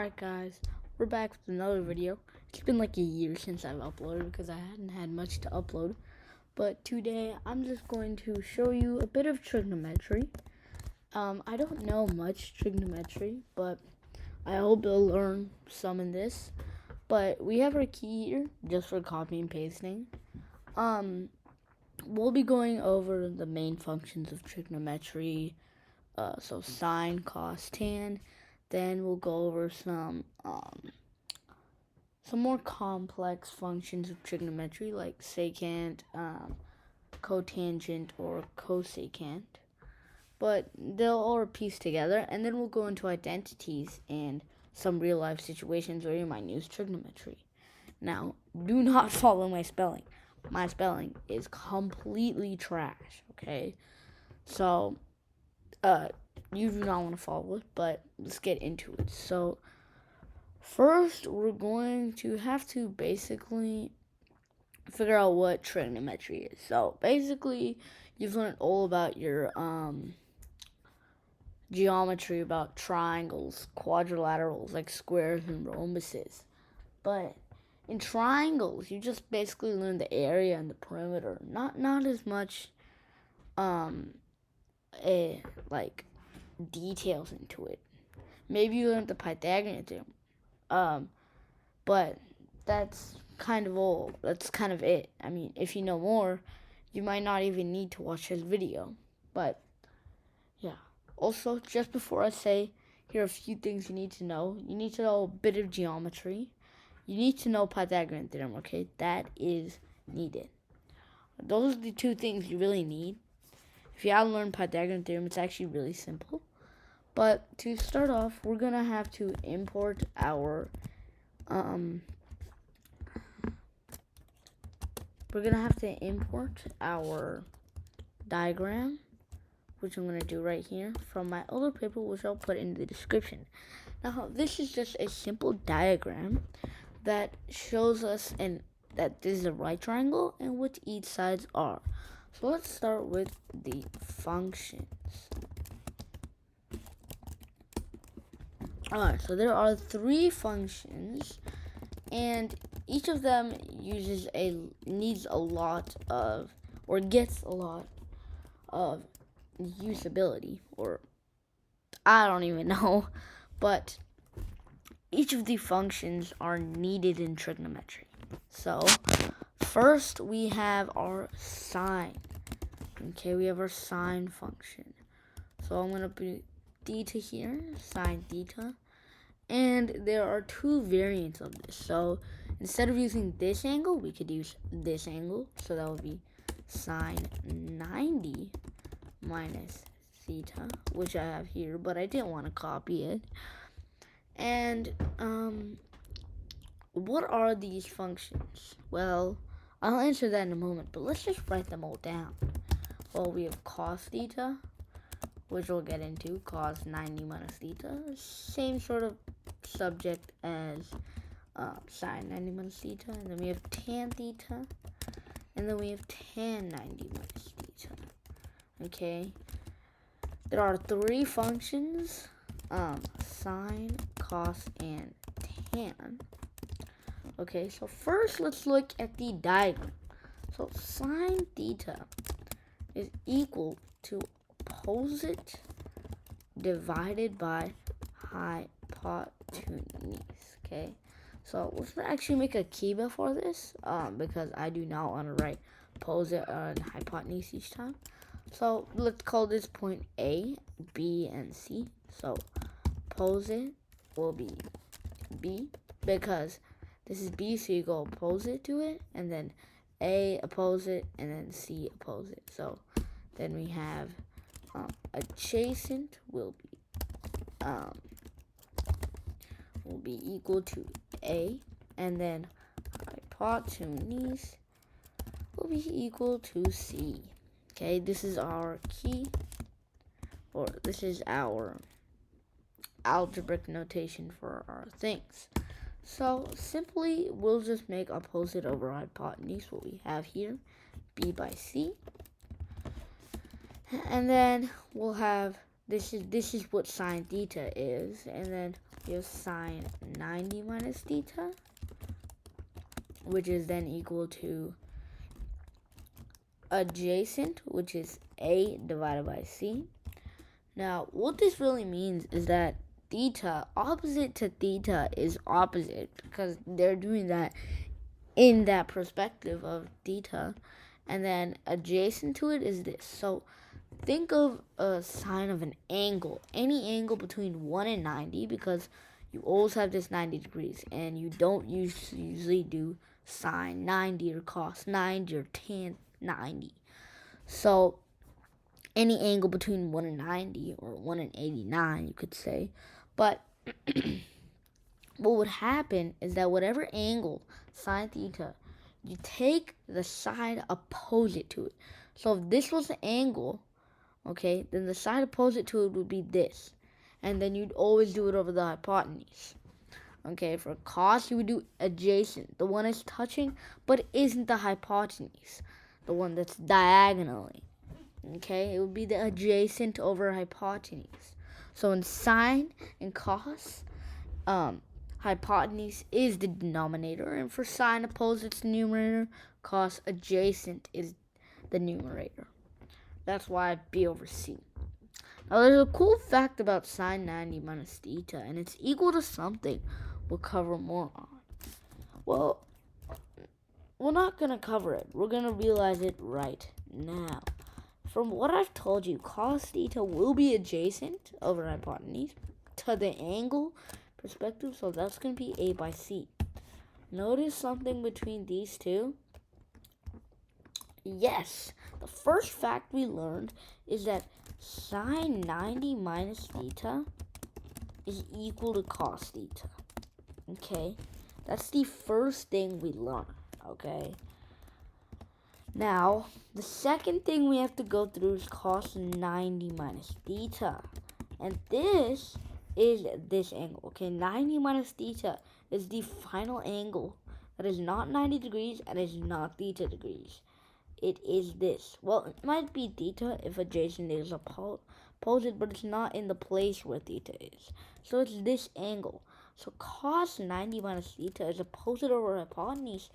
Alright guys, we're back with another video. It's been like a year since I've uploaded because I hadn't had much to upload. But today I'm just going to show you a bit of trigonometry. I don't know much trigonometry, but I hope to learn some in this. But we have our key here just for copy and pasting. We'll be going over the main functions of trigonometry. So sine, cos, tan. Then we'll go over some more complex functions of trigonometry, like secant, cotangent, or cosecant. But they'll all piece together, and then we'll go into identities and some real-life situations where you might use trigonometry. Now, do not follow my spelling. My spelling is completely trash, okay? So, you do not want to follow it, but let's get into it. So, first, we're going to have to basically figure out what trigonometry is. So, basically, you've learned all about your geometry, about triangles, quadrilaterals, like squares and rhombuses. But in triangles, you just basically learn the area and the perimeter. Not as much like details into it. Maybe you learned the Pythagorean theorem, but that's kind of all. That's kind of it. I mean, if you know more, you might not even need to watch this video. But yeah. Also, just before I say, here are a few things you need to know. You need to know a bit of geometry. You need to know Pythagorean theorem. Okay, that is needed. Those are the two things you really need. If you haven't learned Pythagorean theorem, it's actually really simple. But to start off, we're gonna have to import our diagram, which I'm gonna do right here from my other paper, which I'll put in the description. Now, this is just a simple diagram that shows us that this is a right triangle and what each sides are. So let's start with the functions. Alright, so there are 3 functions, and each of them gets a lot of usability, or I don't even know, but each of the functions are needed in trigonometry. So first we have our sine. Okay, we have our sine function. So I'm going to put theta here, sine theta. And there are 2 variants of this. So instead of using this angle, we could use this angle. So that would be sine 90 minus theta, which I have here, but I didn't want to copy it. And what are these functions? Well, I'll answer that in a moment, but let's just write them all down. Well, we have cos theta, which we'll get into, cos 90 minus theta. Same sort of subject as sine 90 minus theta. And then we have tan theta. And then we have tan 90 minus theta. Okay. There are 3 functions, sine, cos, and tan. Okay, so first let's look at the diagram. So sine theta is equal to opposite divided by hypotenuse. Okay, so let's actually make a key before this, because I do not want to write opposite and hypotenuse each time. So let's call this point A, B, and C. So opposite will be B, because this is B, so you go opposite to it, and then A opposite, and then C opposite. So then we have adjacent will be equal to A, and then hypotenuse will be equal to C. Okay, this is our key, or this is our algebraic notation for our things. So simply, we'll just make opposite over hypotenuse, what we have here, B by C. And then we'll have this is what sine theta is, and then we have sine 90 minus theta, which is then equal to adjacent, which is A divided by C. Now, what this really means is that theta, opposite to theta, is opposite, because they're doing that in that perspective of theta. And then adjacent to it is this. So think of a sine of an angle, any angle between 1 and 90, because you always have this 90 degrees, and you don't usually do sine 90 or cos 90 or tan 90. So any angle between 1 and 90, or 1 and 89, you could say. But what would happen is that whatever angle, sine theta, you take the side opposite to it. So if this was the angle, okay, then the side opposite to it would be this. And then you'd always do it over the hypotenuse. Okay, for cos, you would do adjacent, the one that's touching, but isn't the hypotenuse, the one that's diagonally. Okay, it would be the adjacent over hypotenuse. So in sine and cos, hypotenuse is the denominator, and for sine opposite it's the numerator, cos adjacent is the numerator. That's why B over C. Now there's a cool fact about sine 90 minus theta, and it's equal to something we'll cover more on. Well, we're not going to cover it. We're going to realize it right now. From what I've told you, cos theta will be adjacent over hypotenuse to the angle perspective, so that's going to be A by C. Notice something between these two? Yes, the first fact we learned is that sine 90 minus theta is equal to cos theta. Okay, that's the first thing we learned, okay? Now, the second thing we have to go through is cos 90 minus theta. And this is this angle, okay? 90 minus theta is the final angle that is not 90 degrees and is not theta degrees. It is this. Well, it might be theta if adjacent is opposite, but it's not in the place where theta is. So it's this angle. So cos 90 minus theta is opposite over hypotenuse,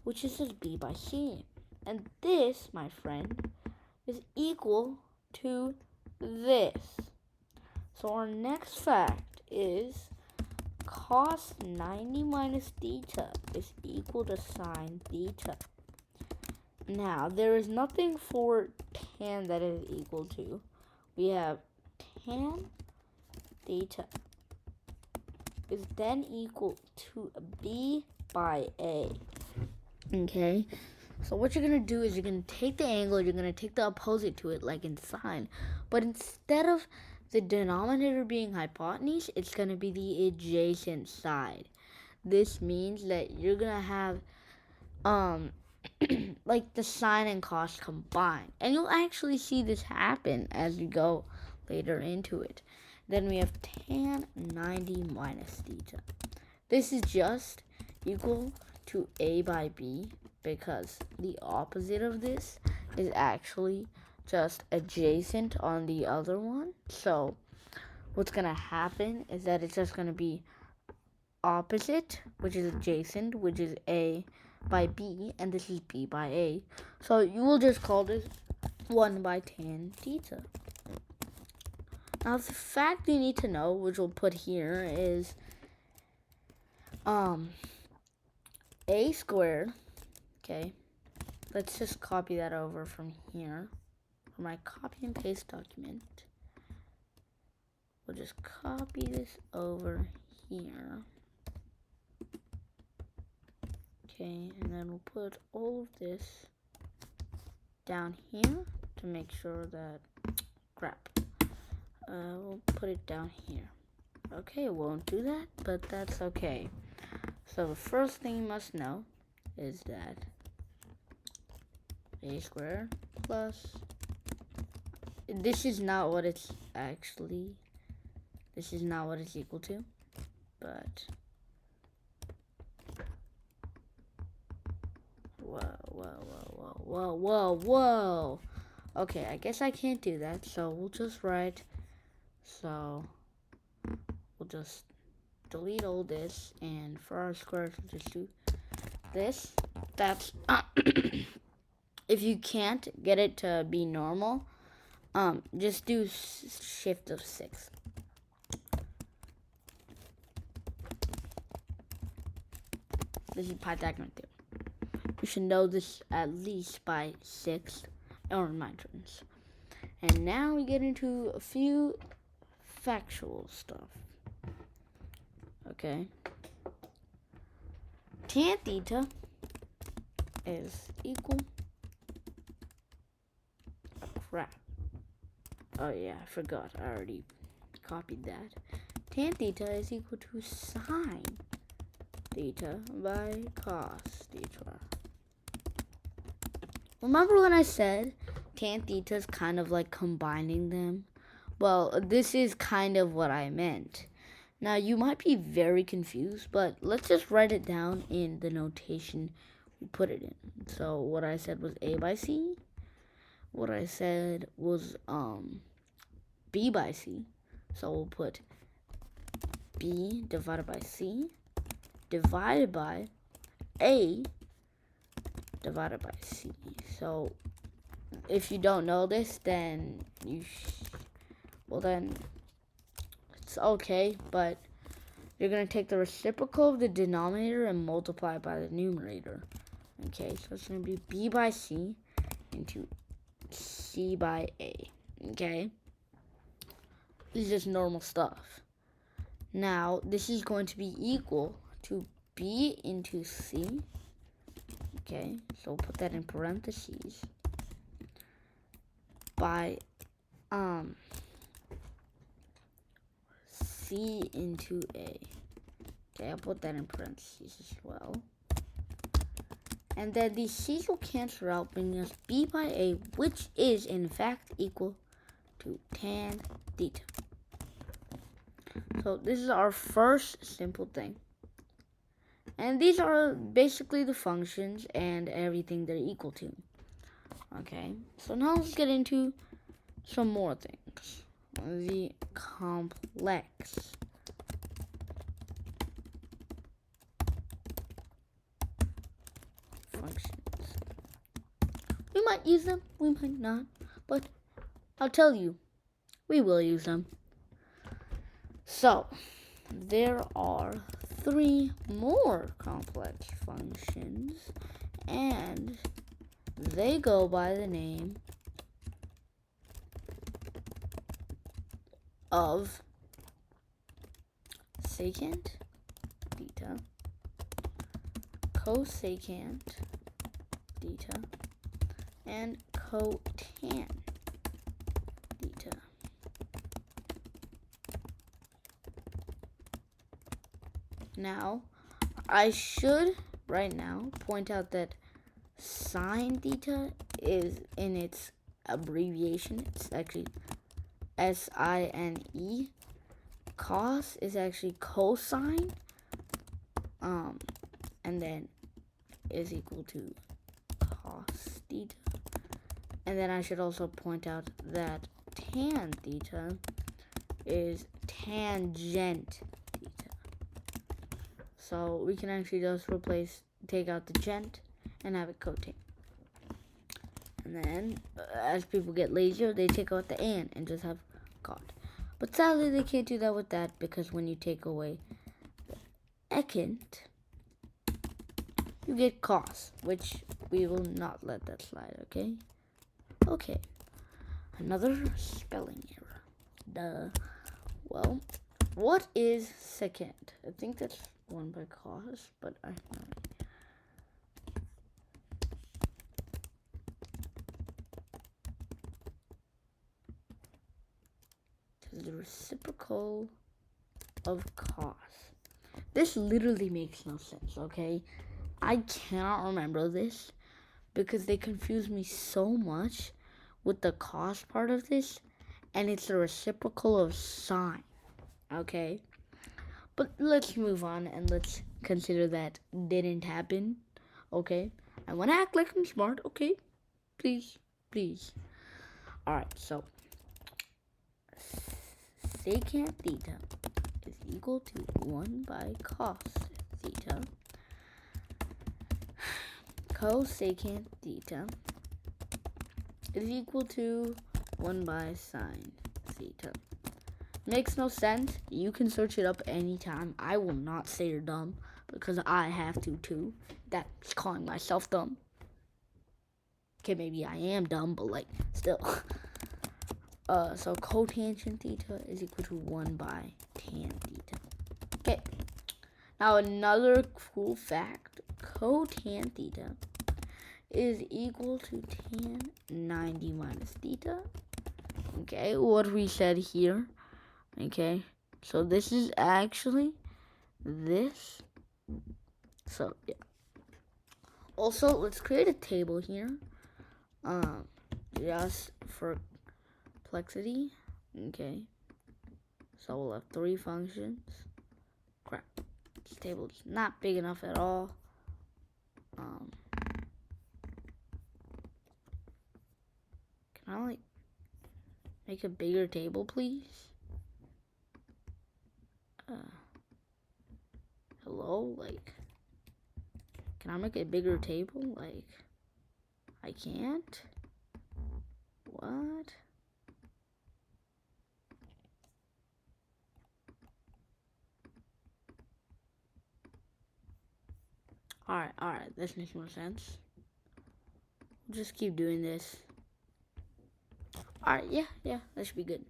which is just B by C. And this, my friend, is equal to this. So our next fact is cos 90 minus theta is equal to sine theta. Now, there is nothing for tan that is equal to. We have tan theta is then equal to B by A. Okay? So what you're going to do is you're going to take the angle, you're going to take the opposite to it, like in sine. But instead of the denominator being hypotenuse, it's going to be the adjacent side. This means that you're going to have like the sine and cos combined. And you'll actually see this happen as you go later into it. Then we have tan 90 minus theta. This is just equal to A by B, because the opposite of this is actually just adjacent on the other one. So what's going to happen is that it's just going to be opposite, which is adjacent, which is A by B, and this is B by A. So you will just call this 1 by tan theta. Now the fact you need to know, which we'll put here, is A squared. Okay, let's just copy that over from here, from my copy and paste document. We'll just copy this over here. Okay, and then we'll put all of this down here to make sure that, crap, we'll put it down here. Okay, it won't do that, but that's okay. So the first thing you must know is that A squared plus, this is not what it's actually, this is not what it's equal to, but whoa. Okay, I guess I can't do that, so we'll just write So we'll just delete all this, and for our squares, we'll just do this. That's if you can't get it to be normal, just do shift of 6. This is Pythagorean theorem. You should know this at least by 6 or my turns. And now we get into a few factual stuff. Okay. Tan theta is equal. Crap. Oh yeah, I forgot. I already copied that. Tan theta is equal to sine theta by cos theta. Remember when I said tan theta is kind of like combining them? Well, this is kind of what I meant. Now, you might be very confused, but let's just write it down in the notation we put it in. So, what I said was A by C. What I said was B by C. So, we'll put B divided by C divided by A divided by C. So, if you don't know this, then then it's okay, but you're going to take the reciprocal of the denominator and multiply it by the numerator. Okay, so it's going to be B by C into C by A. Okay? This is just normal stuff. Now, this is going to be equal to B into C. Okay, so we'll put that in parentheses. By C into A. Okay, I'll put that in parentheses as well. And then these C's will cancel out, bringing us B by A, which is in fact equal to tan theta. So this is our first simple thing. And these are basically the functions and everything they're equal to. Okay, so now let's get into some more things. The complex functions. We might use them, we might not, but I'll tell you, we will use them. So, there are 3 more complex functions, and they go by the name of secant theta, cosecant theta, and cotan theta. Now, I should right now point out that sine theta is in its abbreviation. It's actually SINE. Cos is actually cosine. And then is equal to cos theta. And then I should also point out that tan theta is tangent theta. So we can actually just take out the gent and have it cotan. And then, as people get lazier, they take out the and just have cot. But sadly, they can't do that with that, because when you take away the ecant, you get cos, which we will not let that slide, okay? Okay, another spelling error. Duh. Well, what is secant? I think that's one by cos, but I have no idea. The reciprocal of cos. This literally makes no sense, okay? I cannot remember this because they confuse me so much with the cos part of this, and it's the reciprocal of sine, okay? But let's move on and let's consider that didn't happen, okay? I want to act like I'm smart, okay? Please, please. Alright, so secant theta is equal to 1 by cos theta. Cosecant theta is equal to 1 by sine theta. Makes no sense. You can search it up anytime. I will not say you're dumb because I have to too. That's calling myself dumb. Okay, maybe I am dumb, but like still. So cotangent theta is equal to 1 by tan theta. Okay. Now another cool fact. Cotan theta is equal to tan 90 minus theta. Okay, what we said here. Okay, so this is actually this. So yeah. Also, let's create a table here. Just for complexity. Okay. So we'll have 3 functions. Crap. This table is not big enough at all. Can I like make a bigger table, please? Hello? Like, can I make a bigger table? Like, I can't? What? Alright, this makes more sense. Just keep doing this. Alright, yeah, that should be good.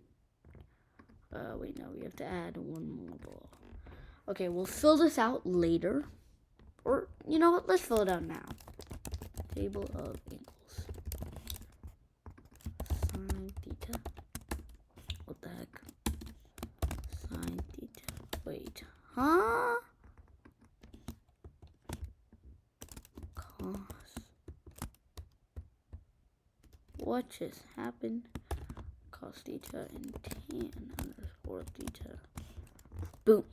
Wait, no, we have to add 1 more ball. Okay, we'll fill this out later. Or, you know what, let's fill it out now. Table of angles. Sine theta. What the heck? Sine theta. Wait, huh? Cos. What just happened? Cos theta and tan underscore theta. Boom.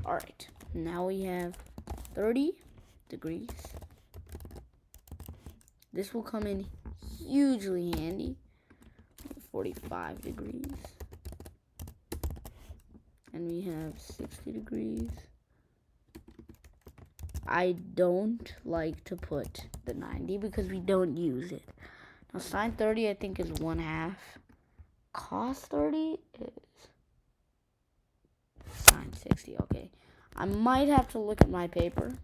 Alright, now we have 30 degrees. This will come in hugely handy. 45 degrees. And we have 60 degrees. I don't like to put the 90 because we don't use it. Now sine 30 I think is 1/2. Cos 30 is sine 60. Okay. I might have to look at my paper.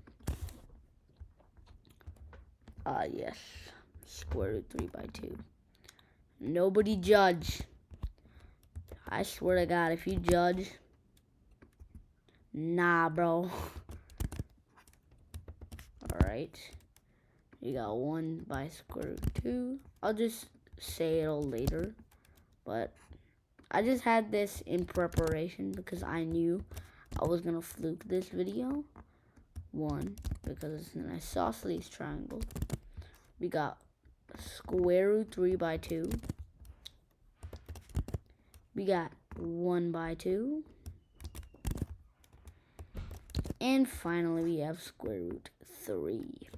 Yes. Square root 3 by 2. Nobody judge. I swear to God, if you judge, nah, bro. Alright. You got 1 by square root 2. I'll just say it all later. But I just had this in preparation because I knew I was going to fluke this video. 1, because it's an isosceles triangle. We got square root 3 by 2. We got 1 by 2. And finally, we have square root 3.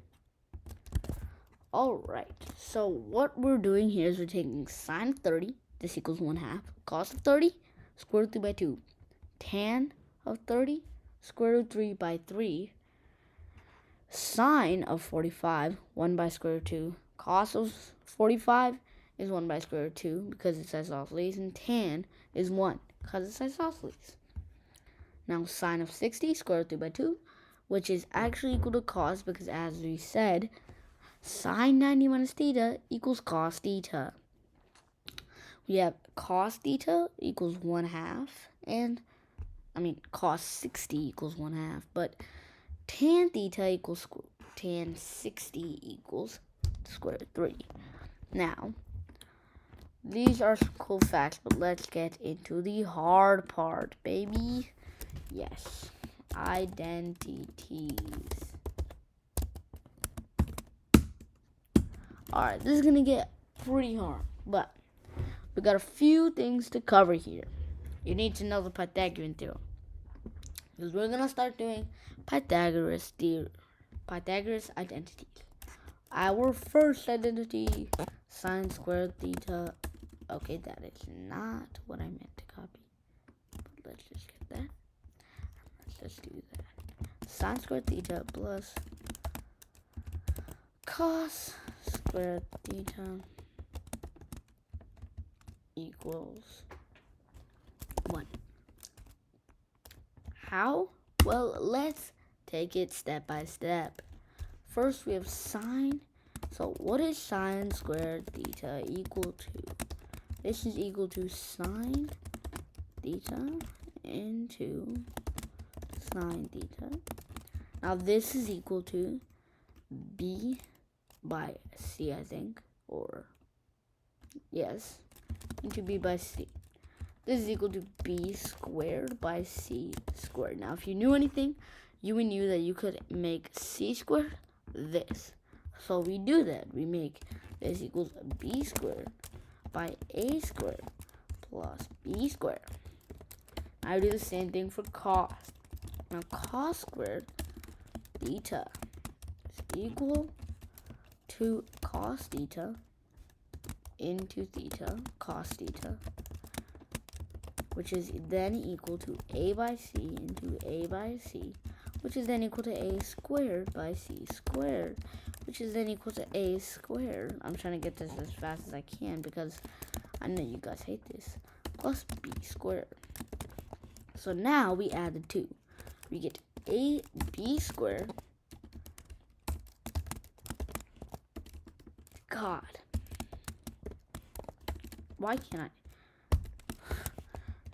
Alright, so what we're doing here is we're taking sine of 30, this equals 1/2, cos of 30, square root 3 by 2, tan of 30, square root 3 by 3, sine of 45, 1 by square root 2, cos of 45 is 1 by square root 2 because it's isosceles, and tan is 1 because it's isosceles. Now sine of 60, square root 3 by 2, which is actually equal to cos because as we said, sine 90 minus theta equals cos theta. We have cos theta equals 1/2, and cos 60 equals 1/2, but tan theta equals tan 60 equals square root 3. Now, these are some cool facts, but let's get into the hard part, baby. Yes, identities. Alright, this is going to get pretty hard, but we got a few things to cover here. You need to know the Pythagorean theorem, because we're going to start doing Pythagoras identities. Our first identity, sine squared theta. Okay, that is not what I meant to copy. let's just get that. Let's just do that. Sine squared theta plus cos squared theta equals 1. How? Well, let's take it step by step. First, we have sine. So what is sine squared theta equal to? This is equal to sine theta into sine theta. Now this is equal to b by c, I think, or yes, into b by c. This is equal to b squared by c squared. Now, if you knew anything, you knew that you could make c squared this. So we do that. We make this equals b squared by a squared plus b squared. I do the same thing for cos. Now, cos squared theta is equal to cos theta into theta, cos theta, which is then equal to a by c into a by c, which is then equal to a squared by c squared, which is then equal to a squared. I'm trying to get this as fast as I can because I know you guys hate this. Plus b squared. So now we add the 2. We get a b squared. God. Why can't I?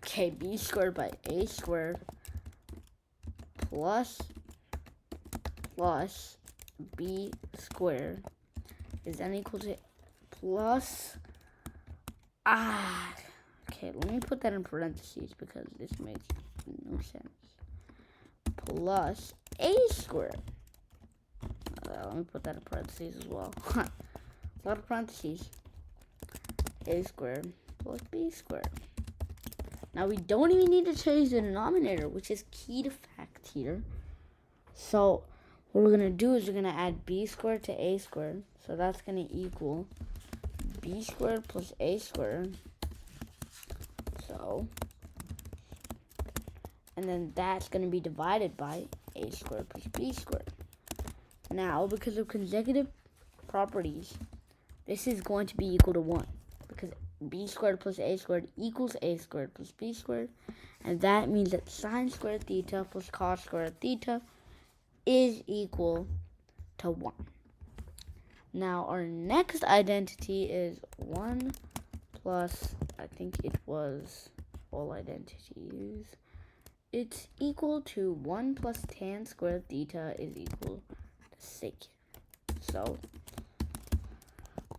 Okay, b squared by a squared plus b squared is then equal to plus okay, let me put that in parentheses because this makes no sense. Plus a squared. Let me put that in parentheses as well. A lot of parentheses. A squared plus b squared. Now we don't even need to change the denominator, which is key to fact here. So what we're gonna do is we're gonna add b squared to a squared. So that's gonna equal b squared plus a squared. So, and then that's gonna be divided by a squared plus b squared. Now, because of consecutive properties, this is going to be equal to 1. Because b squared plus a squared equals a squared plus b squared. And that means that sine squared theta plus cos squared theta is equal to 1. Now, our next identity is 1 plus, I think it was all identities. It's equal to 1 plus tan squared theta is equal to secant. So,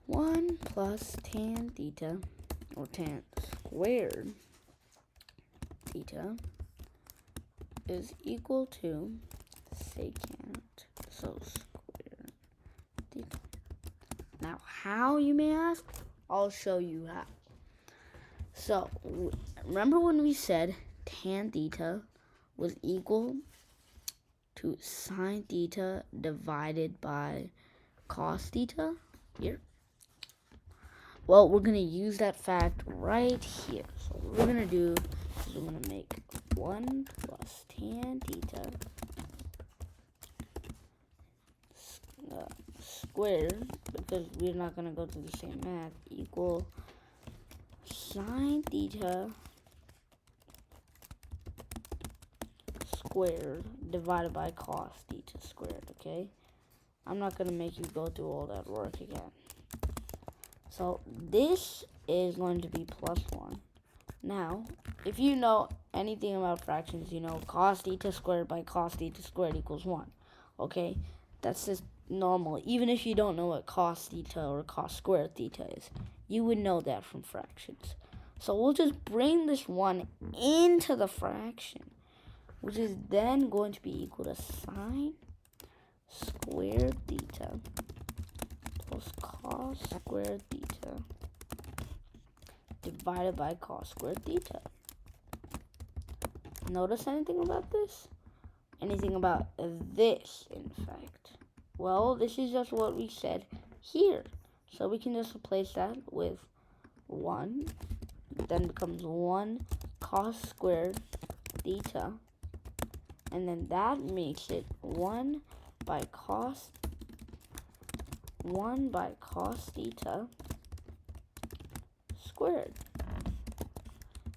1 plus tan theta, or tan squared theta, is equal to secant, so squared theta. Now, how, you may ask? I'll show you how. So, remember when we said tan theta was equal to sine theta divided by cos theta? Here. Well, we're going to use that fact right here. So what we're going to do is we're going to make 1 plus tan theta squared, because we're not going to go through the same math, equal sine theta squared divided by cos theta squared, okay? I'm not going to make you go through all that work again. So this is going to be plus 1. Now, if you know anything about fractions, you know cos theta squared by cos theta squared equals 1. Okay? That's just normal. Even if you don't know what cos theta or cos squared theta is, you would know that from fractions. So we'll just bring this 1 into the fraction, which is then going to be equal to sine squared theta plus cos squared theta divided by cos squared theta. Notice anything about this? Anything about this, in fact? Well, this is just what we said here. So we can just replace that with 1. Then becomes 1 cos squared theta, and then that makes it 1 by cos theta squared.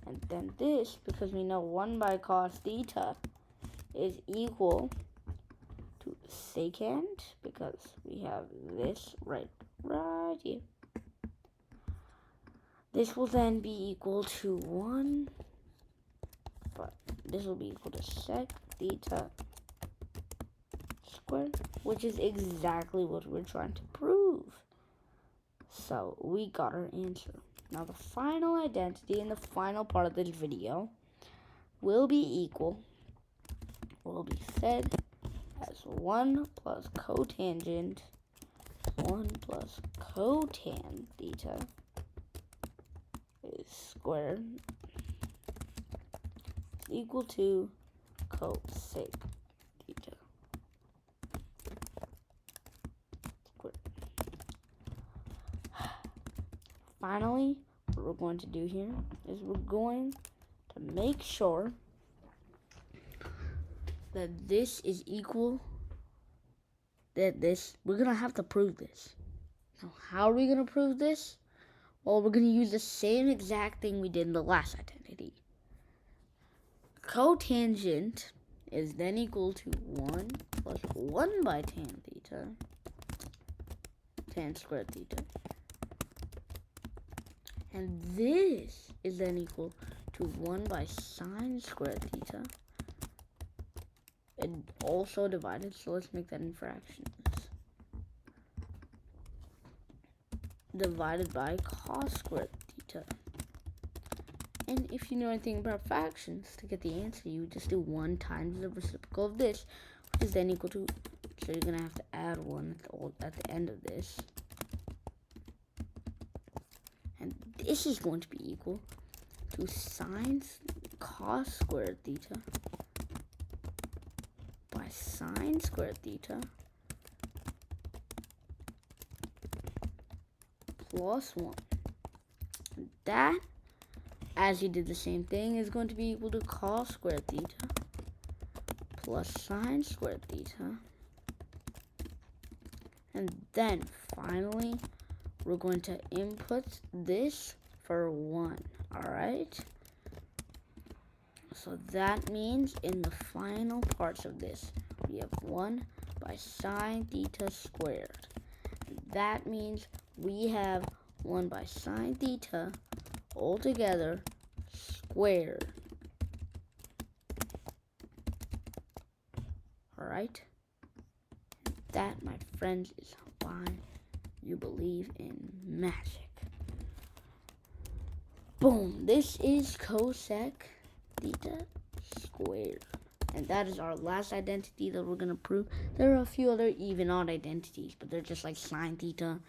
And then this, because we know 1 by cos theta is equal to secant, because we have this right here. This will then be equal to 1, but this will be equal to sec theta squared, which is exactly what we're trying to prove. So we got our answer. Now the final identity in the final part of this video will be said as 1 plus cotangent 1 plus cotan theta is squared equal to cosec theta squared. Finally, what we're going to do here is we're going to make sure that this is equal, we're going to have to prove this. Now, how are we going to prove this? Well, we're going to use the same exact thing we did in the last identity. Cotangent is then equal to 1 plus 1 by tan theta, tan squared theta. And this is then equal to 1 by sine squared theta. And also divided, so let's make that in fractions. Divided by cos squared theta. And if you know anything about fractions, to get the answer, you just do 1 times the reciprocal of this, which is then equal to, so you're going to have to add 1 at the end of this. And this is going to be equal to sine cos squared theta by sine squared theta plus 1. That, as you did the same thing, is going to be equal to cos squared theta plus sine squared theta. And then, finally, we're going to input this for 1, alright? So that means in the final parts of this, we have 1 by sine theta squared. And that means we have 1 by sine theta altogether squared. Alright? That, my friends, is why you believe in magic. Boom! This is cosec theta squared. And that is our last identity that we're going to prove. There are a few other even odd identities, but they're just like sine theta.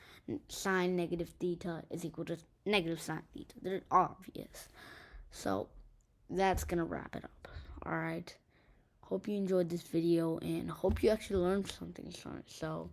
Sine negative theta is equal to negative sine theta. They're obvious. So that's going to wrap it up. Alright. Hope you enjoyed this video and hope you actually learned something from it. So